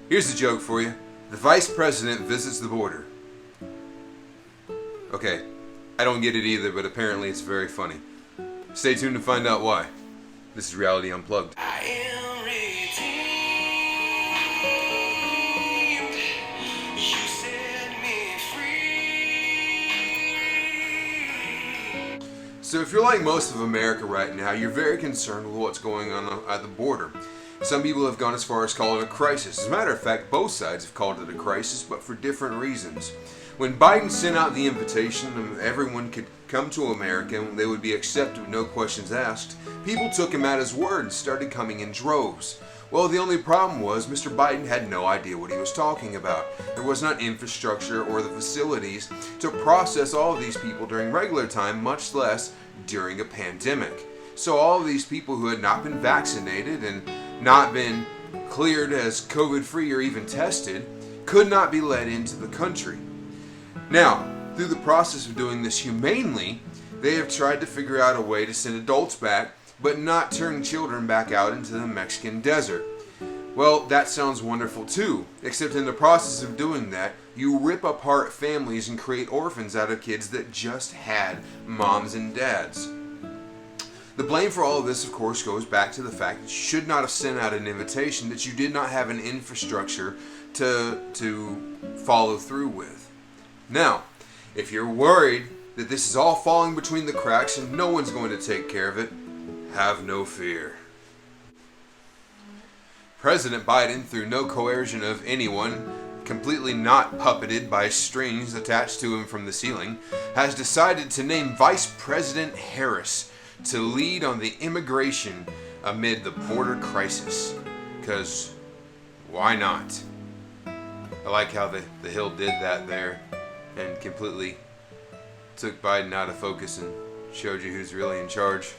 Here's the joke for you. The vice president visits the border. Okay, I don't get it either, but apparently it's very funny. Stay tuned to find out why. This is Reality Unplugged. I am redeemed. You set me free. So if you're like most of America right now, you're very concerned with what's going on at the border. Some people have gone as far as call it a crisis. As a matter of fact, both sides have called it a crisis, but for different reasons. When Biden sent out the invitation and everyone could come to America and they would be accepted with no questions asked, people took him at his word and started coming in droves. Well, the only problem was Mr. Biden had no idea what he was talking about. There was not infrastructure or the facilities to process all of these people during regular time, much less during a pandemic. So all of these people who had not been vaccinated and not been cleared as COVID-free or even tested could not be let into the country. Now, through the process of doing this humanely, they have tried to figure out a way to send adults back, but not turn children back out into the Mexican desert. Well, that sounds wonderful too, except in the process of doing that, you rip apart families and create orphans out of kids that just had moms and dads. The blame for all of this, of course, goes back to the fact that you should not have sent out an invitation that you did not have an infrastructure to follow through with. Now, if you're worried that this is all falling between the cracks and no one's going to take care of it, have no fear. President Biden, through no coercion of anyone, completely not puppeted by strings attached to him from the ceiling, has decided to name Vice President Harris to lead on the immigration amid the border crisis. Because why not? I like how the Hill did that there and completely took Biden out of focus and showed you who's really in charge.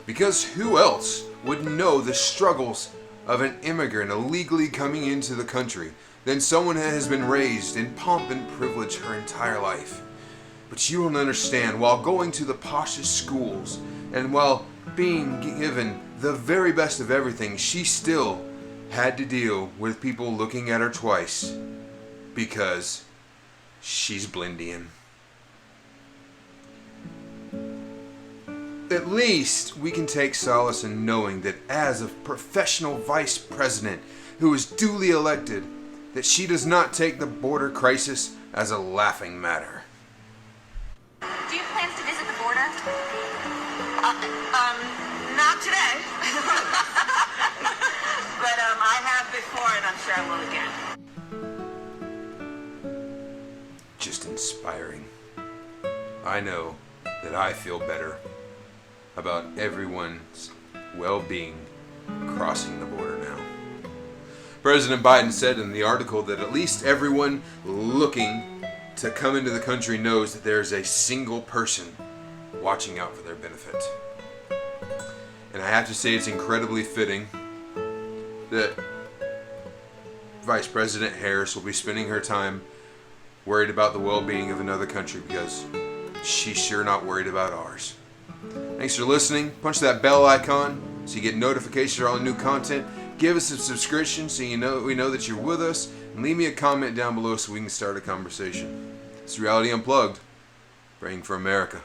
Because who else would know the struggles of an immigrant illegally coming into the country than someone that has been raised in pomp and privilege her entire life? But you don't understand, while going to the poshest schools and while being given the very best of everything, she still had to deal with people looking at her twice because she's Blindian. At least we can take solace in knowing that as a professional vice president who is duly elected, that she does not take the border crisis as a laughing matter. Do you have plans to visit the border? Not today. But I have before, and I'm sure I will again. Just inspiring. I know that I feel better about everyone's well-being crossing the border now. President Biden said in the article that at least everyone looking to come into the country knows that there is a single person watching out for their benefit. And I have to say it's incredibly fitting that Vice President Harris will be spending her time worried about the well-being of another country because she's sure not worried about ours. Thanks for listening. Punch that bell icon so you get notifications for all new content. Give us a subscription so we know that you're with us. And leave me a comment down below so we can start a conversation. It's Reality Unplugged. Praying for America.